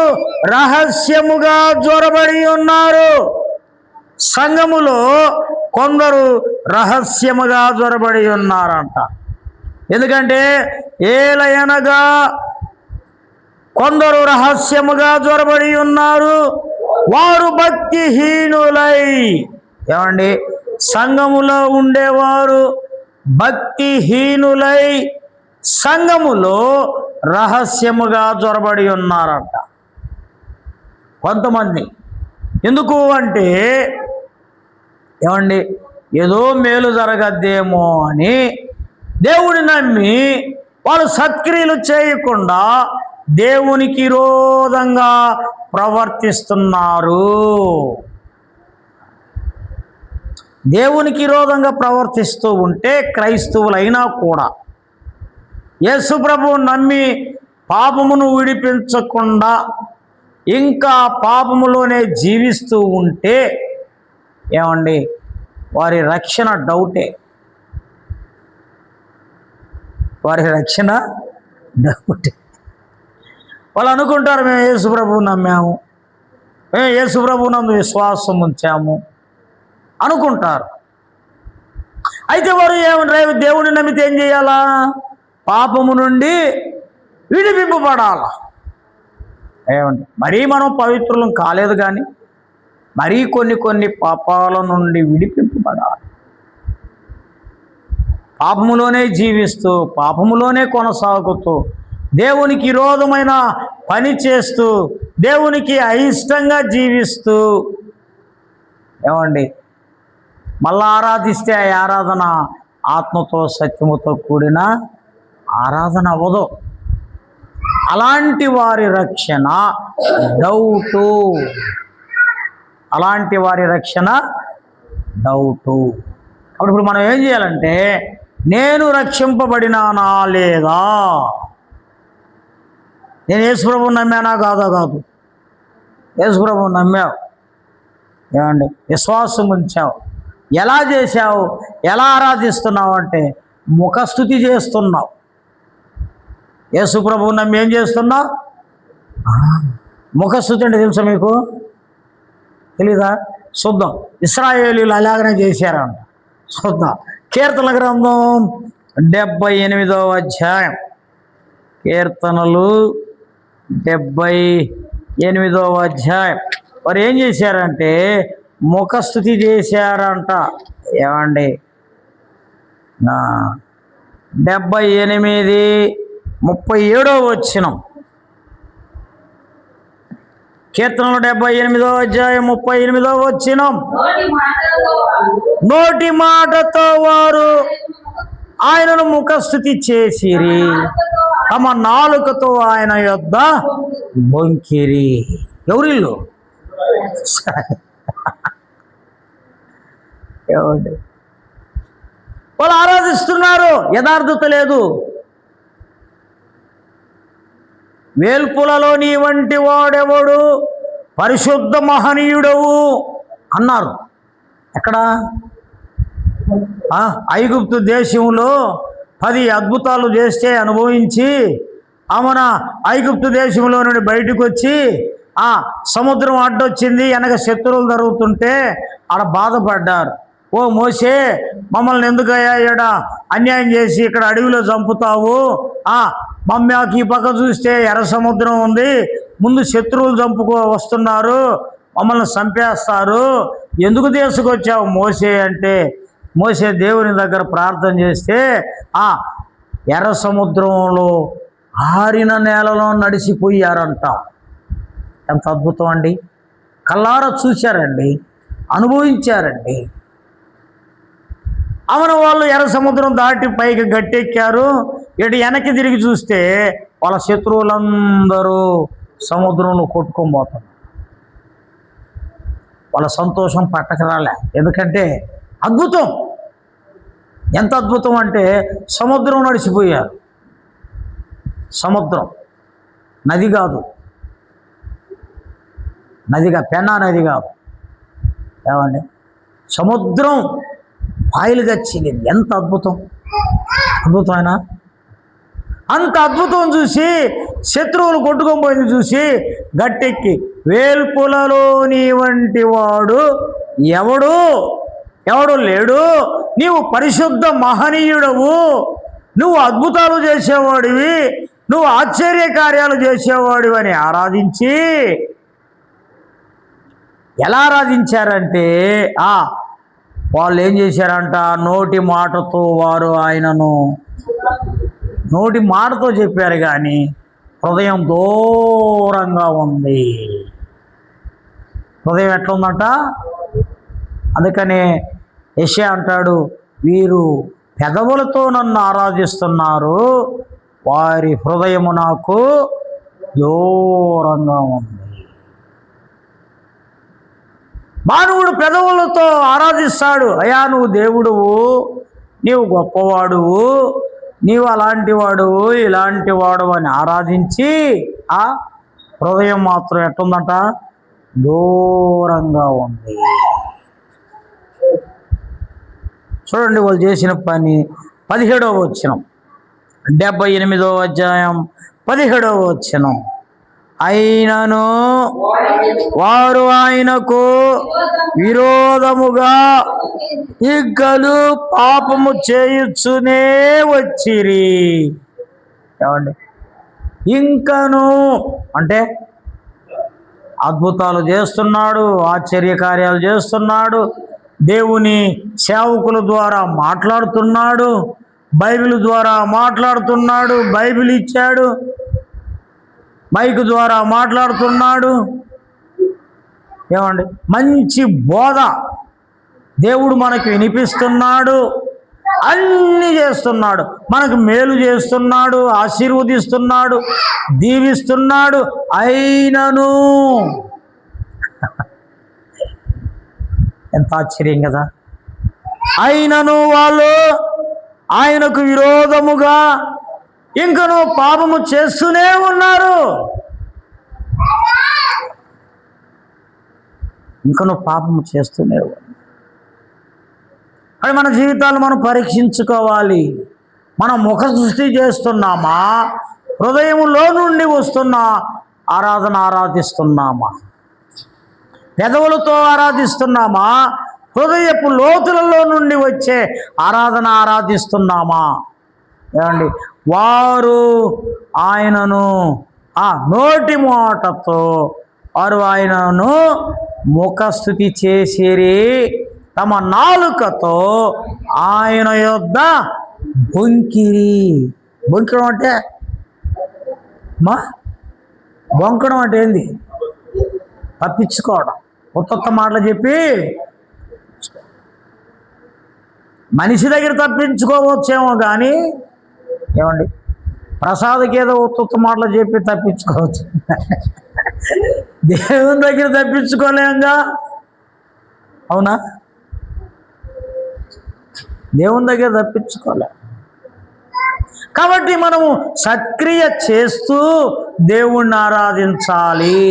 రహస్యముగా జొరబడి ఉన్నారు. సంఘములో కొందరు రహస్యముగా జొరబడి ఉన్నారంట. ఎందుకంటే ఏలయనగా కొందరు రహస్యముగా జొరబడి ఉన్నారు. వారు భక్తిహీనులై. ఏమండి? సంఘములో ఉండేవారు భక్తిహీనులై సంఘములో రహస్యముగా జొరబడి ఉన్నారంట కొంతమంది. ఎందుకు అంటే ఏమండి, ఏదో మేలు జరగద్దేమో అని దేవుని నమ్మి వాళ్ళు సత్క్రియలు చేయకుండా దేవునికి విరోధంగా ప్రవర్తిస్తున్నారు. దేవునికి విరోధంగా ప్రవర్తిస్తూ ఉంటే క్రైస్తవులైనా కూడా యేసు ప్రభువును నమ్మి పాపమును విడిపించకుండా ఇంకా పాపములోనే జీవిస్తూ ఉంటే ఏమండి, వారి రక్షణ డౌటే. వారి రక్షణ డౌటే. వాళ్ళు అనుకుంటారు మేము యేసు ప్రభువును నమ్మాము, మేము యేసు ప్రభువునందు విశ్వాసం ఉంచాము అనుకుంటారు. అయితే వారు ఏమంటారు? దేవుడిని నమ్మితే ఏం చేయాలా? పాపము నుండి విడిపింపబడాల. ఏమండి, మరీ మనం పవిత్రులం కాలేదు కానీ మరీ కొన్ని పాపాల నుండి విడిపింపబడాలి. పాపములోనే జీవిస్తూ పాపములోనే కొనసాగుతూ దేవునికి విరోధమైన పని చేస్తూ దేవునికి అయిష్టంగా జీవిస్తూ ఏమండి మళ్ళా ఆరాధిస్తే ఆ ఆరాధన ఆత్మతో సత్యముతో కూడిన ఆరాధన అవ్వదు. అలాంటి వారి రక్షణ డౌటు. అలాంటి వారి రక్షణ డౌటు. అప్పుడు ఇప్పుడు మనం ఏం చేయాలంటే, నేను రక్షింపబడినానా లేదా, నేను యేసుప్రభువుని నమ్మానా కాదు. యేసుప్రభువుని నమ్మావు, ఏమండి విశ్వాసం ఉంచావు, ఎలా చేశావు, ఎలా ఆరాధిస్తున్నావు అంటే ముఖస్థుతి చేస్తున్నావు. యేసుప్రభువుని నమ్మి ఏం చేస్తున్నావు? ముఖస్థుతి అంటే తెలుసా మీకు? తెలీదా? చూద్దాం. ఇశ్రాయేలీయులు అలాగనే చేశారంట. చూద్దాం. కీర్తనల గ్రంథం 78వ అధ్యాయం. కీర్తనలు 78వ అధ్యాయం. వారు ఏం చేశారంటే ముఖస్థుతి చేశారంట. ఏమండి 78:37 వచనం. కీర్తనలు 78వ అధ్యాయం 38వ వచనం. నోటి మాటతో వారు ఆయనను ముఖస్థుతి చేసిరి, తమ నాలుకతో ఆయన యొద్ద బొంకిరి. ఎవరిల్లు? ఏమండి వాళ్ళు ఆరాధిస్తున్నారు, యథార్థత లేదు. వేల్పులలో నీ వంటి వాడెవడు, పరిశుద్ధ మహనీయుడవు అన్నారు. ఎక్కడ? ఐగుప్తు దేశంలో 10 అద్భుతాలు చేస్తే అనుభవించి ఆమెన ఐగుప్తు దేశంలో నుండి బయటకు వచ్చి సముద్రం అడ్డొచ్చింది, వెనక శత్రువులు జరుగుతుంటే ఆడ బాధపడ్డారు. ఓ మోసే, మమ్మల్ని ఎందుకయ్యా ఈడ అన్యాయం చేసి ఇక్కడ అడవిలో చంపుతావు? మమ్మాకి ఈ పక్క చూస్తే ఎర్ర సముద్రం ఉంది, ముందు శత్రువులు చంపుకో వస్తున్నారు, మమ్మల్ని చంపేస్తారు, ఎందుకు తీసుకొచ్చావు మోసే అంటే, మోసే దేవుని దగ్గర ప్రార్థన చేస్తే ఎర్ర సముద్రంలో ఆరిన నేలలో నడిచిపోయారంట. ఎంత అద్భుతం అండి! కళ్ళారా చూశారండి, అనుభవించారండి. అవును, వాళ్ళు ఎర్ర సముద్రం దాటి పైకి గట్టెక్కారు. ఇటు వెనక్కి తిరిగి చూస్తే వాళ్ళ శత్రువులందరూ సముద్రంలో కొట్టుకొని పోతారు. వాళ్ళ సంతోషం పట్టకరాలే. ఎందుకంటే అద్భుతం. ఎంత అద్భుతం అంటే సముద్రం నడిచిపోయారు. సముద్రం నది కాదు, నదిగా పెన్నా నది కాదు. ఏమండి, సముద్రం పాయలుగా చీలింది. ఎంత అద్భుతం! అద్భుతమైన అంత అద్భుతం చూసి శత్రువులు కొట్టుకొని పోయింది చూసి గట్టెక్కి, వేల్పులలో నీ వంటి వాడు ఎవడు లేడు, నీవు పరిశుద్ధ మహనీయుడవు, నువ్వు అద్భుతాలు చేసేవాడివి, నువ్వు ఆశ్చర్య కార్యాలు చేసేవాడివి అని ఆరాధించి, ఎలా ఆరాధించారంటే వాళ్ళు ఏం చేశారంట, నోటి మాటతో వారు ఆయనను నోటి మాటతో చెప్పారు కానీ హృదయం దూరంగా ఉంది. హృదయం ఎట్లుందంట? అందుకనే యెషయా అంటాడు, వీరు పెదవులతో నన్ను ఆరాధిస్తున్నారు, వారి హృదయము నాకు దూరంగా ఉంది. మానవుడు పెదవులతో ఆరాధిస్తాడు, అయ్యా నువ్వు దేవుడువు, నీవు గొప్పవాడువు, నీవు అలాంటి వాడువు, ఇలాంటి వాడు అని ఆరాధించి హృదయం మాత్రం ఎట్టుందంట? దూరంగా ఉంది. చూడండి వాళ్ళు చేసిన పని. 17వ వచనం, 78వ అధ్యాయం 17వ వచనం. అయినను వారు ఆయనకు విరోధముగా ఇగ్గలు పాపము చేయుచునే వచ్చిరి. ఏమండి, ఇంకను అంటే అద్భుతాలు చేస్తున్నాడు, ఆశ్చర్య కార్యాలు చేస్తున్నాడు, దేవుని సేవకుల ద్వారా మాట్లాడుతున్నాడు, బైబిల్ ద్వారా మాట్లాడుతున్నాడు, బైబిల్ ఇచ్చాడు, మైక్ ద్వారా మాట్లాడుతున్నాడు. ఏమండి, మంచి బోధ దేవుడు మనకు వినిపిస్తున్నాడు, అన్నీ చేస్తున్నాడు, మనకు మేలు చేస్తున్నాడు, ఆశీర్వదిస్తున్నాడు, దీవిస్తున్నాడు. అయినను ఎంత ఆశ్చర్యం కదా! అయినను వాళ్ళు ఆయనకు విరోధముగా ఇంకనూ పాపము చేస్తూనే ఉన్నారు. ఇంకనూ పాపము చేస్తూనే ఉన్నారు. అది మన జీవితాలు మనం పరీక్షించుకోవాలి. మనం ముఖ సృష్టి చేస్తున్నామా, హృదయంలో నుండి వస్తున్న ఆరాధన ఆరాధిస్తున్నామా? పెదవులతో ఆరాధిస్తున్నామా, హృదయపు లోతులలో నుండి వచ్చే ఆరాధన ఆరాధిస్తున్నామా? ఏమండి, వారు ఆయనను నోటి మాటతో వారు ఆయనను ముఖస్తుతి చేసిరి, తమ నాలుకతో ఆయన యొద్ద బొంకిరి. బొంకడం అంటే బొంకడం అంటే ఏంది? తప్పించుకోవడం. కొత్త మాటలు చెప్పి మనిషి దగ్గర తప్పించుకోవచ్చేమో కానీ, ఏమండి, ప్రసాద్కి ఏదో ఉత్త మాటలు చెప్పి తప్పించుకోవచ్చు, దేవుని దగ్గర తప్పించుకోలేంగా. అవునా? దేవుని దగ్గర తప్పించుకోలే. కాబట్టి మనము సత్క్రియ చేస్తూ దేవుణ్ణి ఆరాధించాలి.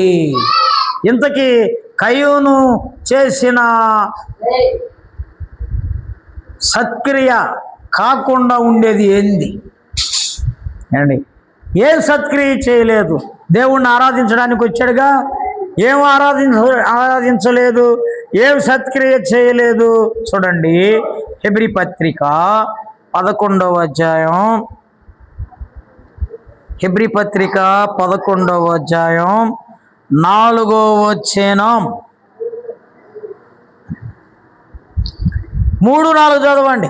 ఇంతకీ కయ్యూను చేసిన సత్క్రియ కాకుండా ఉండేది ఏంది అండి? ఏం సత్క్రియ చేయలేదు, దేవుణ్ణి ఆరాధించడానికి వచ్చాడుగా. ఏం ఆరాధించలేదు, ఏం సత్క్రియ చేయలేదు. చూడండి, హెబ్రీ పత్రిక 11వ అధ్యాయం, హెబ్రీ పత్రిక 11వ అధ్యాయం 4వ వచనం, 3-4 చదవండి.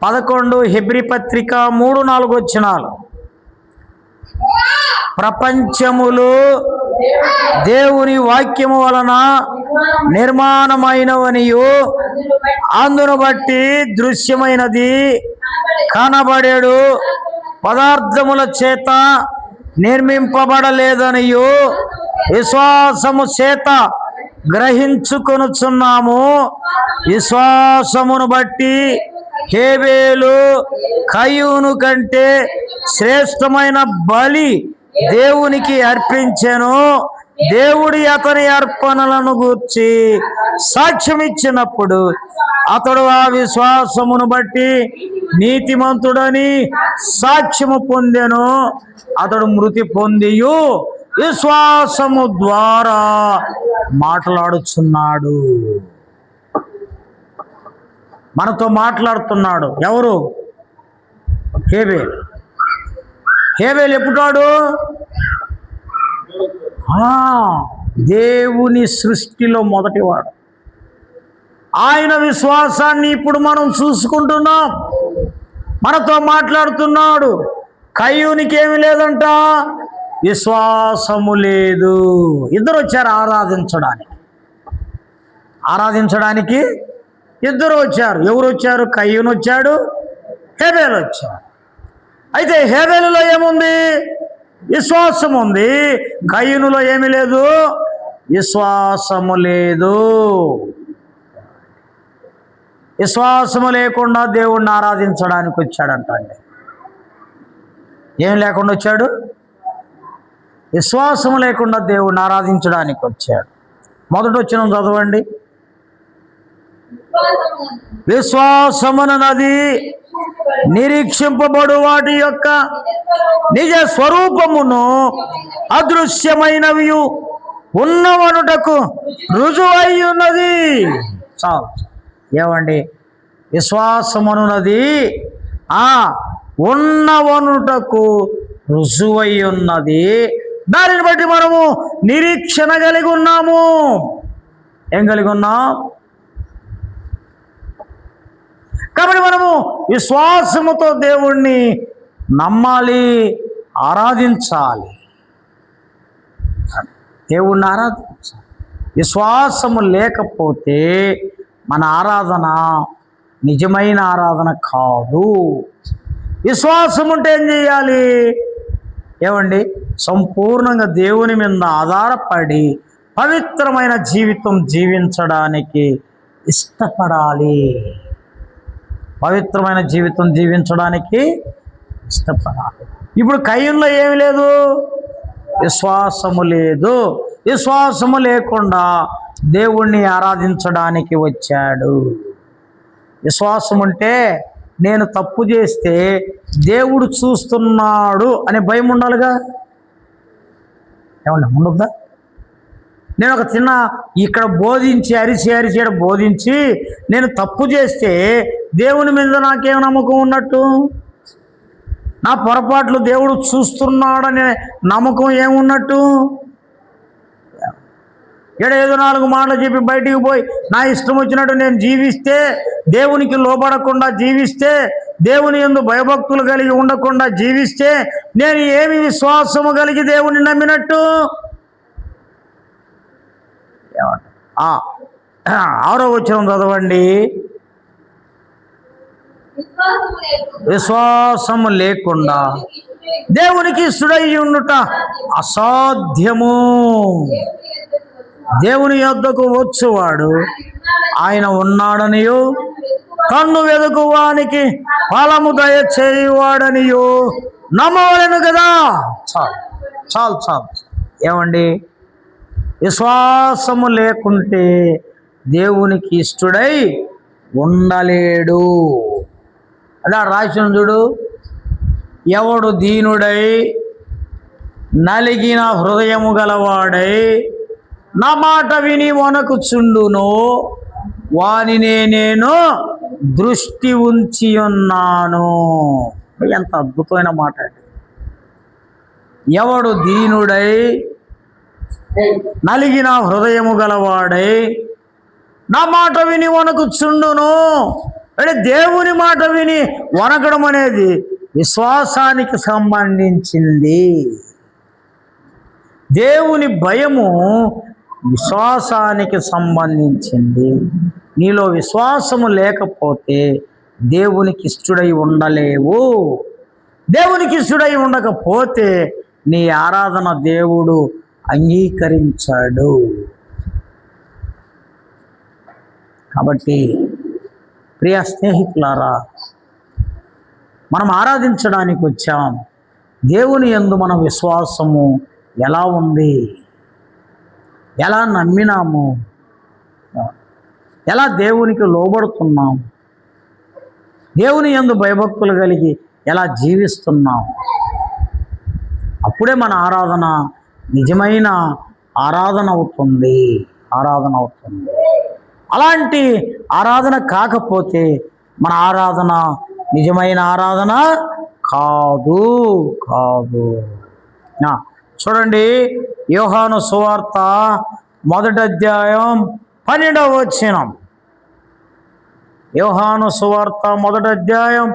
11 హెబ్రీ పత్రిక 3-4 వచనాలు. ప్రపంచములు దేవుని వాక్యము వలన నిర్మాణమైనవనియు అందును బట్టి దృశ్యమైనది కనబడేడు పదార్థముల చేత నిర్మింపబడలేదనియు విశ్వాసము చేత గ్రహించుకొనుచున్నాము. విశ్వాసమును బట్టి హేబేలు కయ్యూను కంటే శ్రేష్టమైన బలి దేవునికి అర్పించెను. దేవుడి అతని అర్పణలను గూర్చి సాక్ష్యం ఇచ్చినప్పుడు అతడు ఆ విశ్వాసమును బట్టి నీతిమంతుడని సాక్ష్యము పొందెను. అతడు మృతి పొందియు విశ్వాసము ద్వారా మాట్లాడుచున్నాడు. మనతో మాట్లాడుతున్నాడు ఎవరు? హేబేలు. హేబేలు ఎప్పుడాడు? దేవుని సృష్టిలో మొదటివాడు. ఆయన విశ్వాసాన్ని ఇప్పుడు మనం చూసుకుంటున్నాం. మనతో మాట్లాడుతున్నాడు. కయ్యూనికి ఏమి లేదంట, విశ్వాసము లేదు. ఇద్దరు వచ్చారు ఆరాధించడానికి ఇద్దరు వచ్చారు. ఎవరు వచ్చారు? కయ్యూను వచ్చాడు, హేబేలు వచ్చాడు. అయితే హేబేలులో ఏముంది? విశ్వాసం ఉంది. కయ్యూనులో ఏమీ లేదు, విశ్వాసము లేదు. విశ్వాసము లేకుండా దేవుణ్ణి ఆరాధించడానికి వచ్చాడంట. అండి, ఏం లేకుండా వచ్చాడు? విశ్వాసము లేకుండా దేవుణ్ణి ఆరాధించడానికి వచ్చాడు. మొదట వచ్చిన చదవండి. విశ్వాసమునది నిరీక్షింపబడు వాటి యొక్క నిజ స్వరూపమును అదృశ్యమైనవి ఉన్నవనుటకు రుజువై ఉన్నది. చాలు. ఏమండి, విశ్వాసమునున్నది ఉన్నవనుటకు రుజువై ఉన్నది. దానిని బట్టి మనము నిరీక్షణ కలిగి ఉన్నాము. ఏం కలిగి ఉన్నాం? కాబట్టి మనము విశ్వాసముతో దేవుణ్ణి నమ్మాలి, ఆరాధించాలి. దేవుణ్ణి ఆరాధించాలి. విశ్వాసము లేకపోతే మన ఆరాధన నిజమైన ఆరాధన కాదు. విశ్వాసం ఉంటే ఏం చేయాలి? ఏమండి, సంపూర్ణంగా దేవుని మీద ఆధారపడి పవిత్రమైన జీవితం జీవించడానికి ఇష్టపడాలి. పవిత్రమైన జీవితం జీవించడానికి ఇష్టపడాలి. ఇప్పుడు కయ్యూనులో ఏమి లేదు? విశ్వాసము లేదు. విశ్వాసము లేకుండా దేవుణ్ణి ఆరాధించడానికి వచ్చాడు. విశ్వాసం ఉంటే నేను తప్పు చేస్తే దేవుడు చూస్తున్నాడు అనే భయం ఉండాలిగా. ఏమన్నా ఉండొద్దా? నేను ఒక చిన్న ఇక్కడ బోధించి అరిచి బోధించి నేను తప్పు చేస్తే దేవుని మీద నాకేం నమ్మకం ఉన్నట్టు? నా పొరపాట్లు దేవుడు చూస్తున్నాడనే నమ్మకం ఏమున్నట్టు? ఏదో 4 మాటలు చెప్పి బయటికి పోయి నా ఇష్టం వచ్చినట్టు నేను జీవిస్తే, దేవునికి లోబడకుండా జీవిస్తే, దేవుని యందు భయభక్తులు కలిగి ఉండకుండా జీవిస్తే నేను ఏమి విశ్వాసము కలిగి దేవుని నమ్మినట్టు? 6వ వచనం చదవండి. విశ్వాసము లేకుండా దేవునికి ఇష్టడై ఉండుట అసాధ్యము. దేవుని యొద్దకు వచ్చువాడు ఆయన ఉన్నాడనియు కన్ను వెదుకువానికి ఫలము దయచేయువాడనియు నమ్మవలెను కదా. చాలు. ఏమండి, విశ్వాసము లేకుంటే దేవునికి ఇష్టడై ఉండలేడు. అదే రాసిన చూడు, ఎవడు దీనుడై నలిగిన హృదయము గలవాడై నా మాట విని వణకుచుండునో వానినే నేను దృష్టి ఉంచి ఉన్నాను. ఎంత అద్భుతమైన మాట! ఎవడు దీనుడై నలిగిన హృదయము గలవాడై నా మాట విని వణకుచుండును. అంటే దేవుని మాట విని వణకడం అనేది విశ్వాసానికి సంబంధించింది. దేవుని భయము విశ్వాసానికి సంబంధించింది. నీలో విశ్వాసము లేకపోతే దేవునికి ఇష్టడై ఉండలేవు. దేవునికి ఇష్టడై ఉండకపోతే నీ ఆరాధన దేవుడు అంగీకరించాడు. కాబట్టి ప్రియ స్నేహితులారా, మనం ఆరాధించడానికి వచ్చాం. దేవుని యందు మన విశ్వాసము ఎలా ఉంది? ఎలా నమ్మినాము? ఎలా దేవునికి లోబడుతున్నాం? దేవుని యందు భయభక్తులు కలిగి ఎలా జీవిస్తున్నాం? అప్పుడే మన ఆరాధన నిజమైన ఆరాధన అవుతుంది. అలాంటి ఆరాధన కాకపోతే మన ఆరాధన నిజమైన ఆరాధన కాదు. చూడండి, యోహాను సువార్త 1వ అధ్యాయం 12వ వచనం. యోహాను సువార్త 1వ అధ్యాయం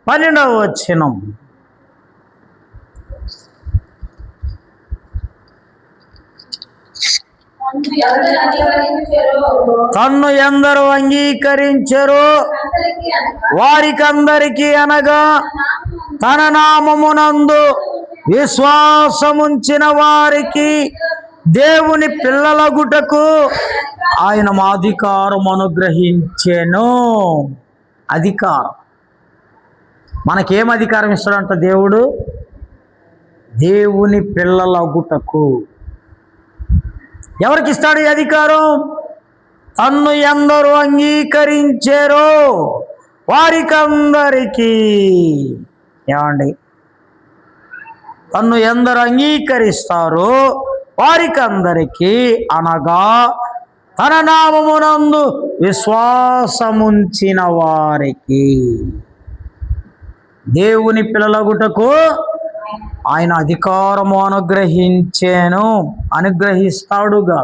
12వ వచనం. తన్ను ఎందరు అంగీకరించరో వారికందరికీ అనగా తన నామమునందు విశ్వాసముంచిన వారికి దేవుని పిల్లలగుటకు ఆయన అధికారం అనుగ్రహించెను. అధికారం. మనకేం అధికారం ఇస్తాడంట దేవుడు? దేవుని పిల్లలగుటకు. ఎవరికి ఇస్తాడు ఈ అధికారం? తన్ను ఎందరు అంగీకరించారో వారికందరికీ. ఏమండి, తన్ను ఎందరు అంగీకరిస్తారో వారికందరికీ అనగా తన నామమునందు విశ్వాసముంచిన వారికి. దేవుని పిల్లలగుటకు ఆయన అధికారము అనుగ్రహించాను. అనుగ్రహిస్తాడుగా,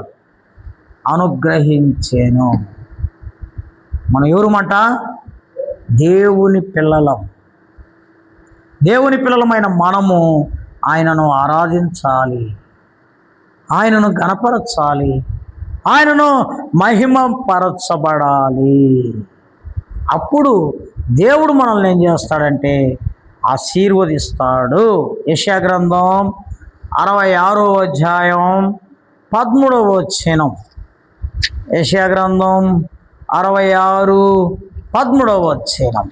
అనుగ్రహించాను. మనం ఎవరుమాట? దేవుని పిల్లలం. దేవుని పిల్లలమైన మనము ఆయనను ఆరాధించాలి, ఆయనను గణపరచాలి, ఆయనను మహిమపరచబడాలి. అప్పుడు దేవుడు మనల్ని ఏం చేస్తాడంటే ఆశీర్వదిస్తాడు. యెషయా గ్రంథం 66వ అధ్యాయం 13వ వచనం. యెషయా గ్రంథం 66, 13వ వచనం.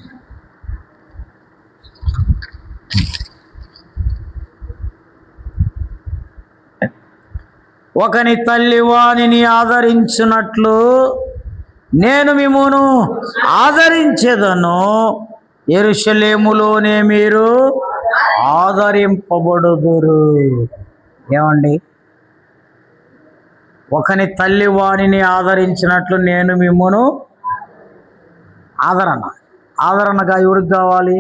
ఒకని తల్లి వానిని ఆదరించినట్లు నేను మిమ్మును ఆదరించెదను. యెరూషలేములోనే మీరు ఆదరింపబడుదురు. ఏమండి, ఒకని తల్లి వానిని ఆదరించినట్లు నేను మిమ్మును ఆదరణగా ఎవరికి కావాలి?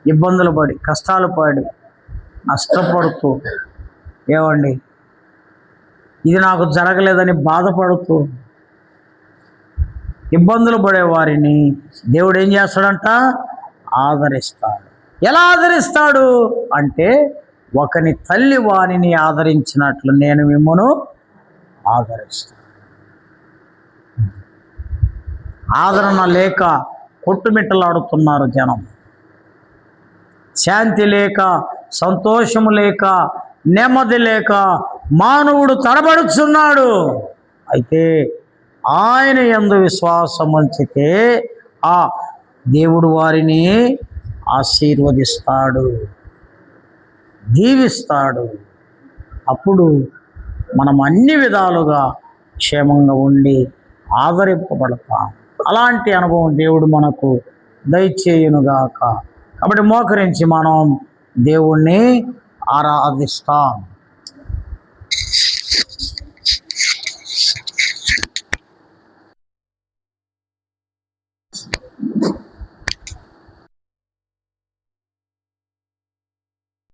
ఇబ్బందులు పడి, కష్టాలు పడి, నష్టపడుతూ, ఏమండి ఇది నాకు జరగలేదని బాధపడుతూ ఇబ్బందులు పడే వారిని దేవుడు ఏం చేస్తాడంట? ఆదరిస్తాడు. ఎలా ఆదరిస్తాడు అంటే, ఒకని తల్లి వానిని ఆదరించినట్లు నేను మిమ్మును ఆదరిస్తాను. ఆదరణ లేక కొట్టుమిట్టలాడుతున్నారు జనం. శాంతి లేక, సంతోషము లేక, నెమ్మది లేక మానవుడు తడబడుచున్నాడు. అయితే ఆయన యందు విశ్వాసం ఉంచితే ఆ దేవుడు వారిని ఆశీర్వదిస్తాడు, దీవిస్తాడు. అప్పుడు మనం అన్ని విధాలుగా క్షేమంగా ఉండి ఆదరింపబడతాం. అలాంటి అనుభవం దేవుడు మనకు దయచేయునుగాక. కాబట్టి మోకరించి మనం దేవుణ్ణి ఆరాధిస్తాం.